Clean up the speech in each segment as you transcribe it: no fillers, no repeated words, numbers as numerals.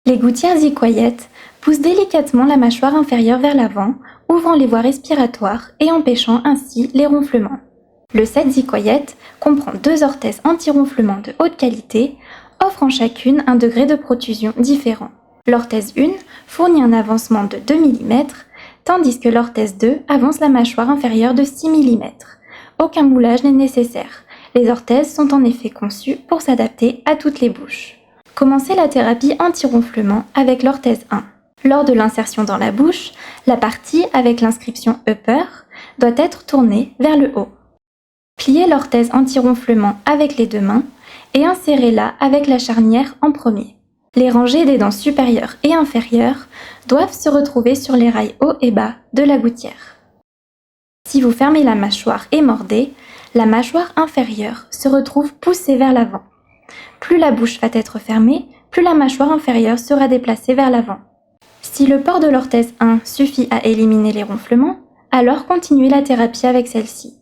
Les gouttières Quiet poussent délicatement la mâchoire inférieure vers l'avant, ouvrant les voies respiratoires et empêchant ainsi les ronflements. Le set Quiet comprend 2 orthèses anti-ronflement de haute qualité, offrant chacune un degré de protrusion différent. L'orthèse 1 fournit un avancement de 2 mm, tandis que l'orthèse 2 avance la mâchoire inférieure de 6 mm. Aucun moulage n'est nécessaire. Les orthèses sont en effet conçues pour s'adapter à toutes les bouches. Commencez la thérapie anti-ronflement avec l'orthèse 1. Lors de l'insertion dans la bouche, la partie avec l'inscription Upper doit être tournée vers le haut. Pliez l'orthèse anti-ronflement avec les 2 mains et insérez-la avec la charnière en premier. Les rangées des dents supérieures et inférieures doivent se retrouver sur les rails haut et bas de la gouttière. Si vous fermez la mâchoire et mordez, la mâchoire inférieure se retrouve poussée vers l'avant. Plus la bouche va être fermée, plus la mâchoire inférieure sera déplacée vers l'avant. Si le port de l'orthèse 1 suffit à éliminer les ronflements, alors continuez la thérapie avec celle-ci.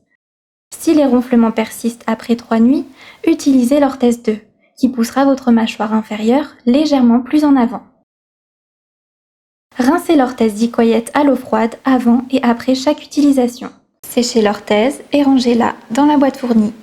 Si les ronflements persistent après 3 nuits, utilisez l'orthèse 2, qui poussera votre mâchoire inférieure légèrement plus en avant. Rincez l'orthèse Quiet à l'eau froide avant et après chaque utilisation. Séchez l'orthèse et rangez-la dans la boîte fournie.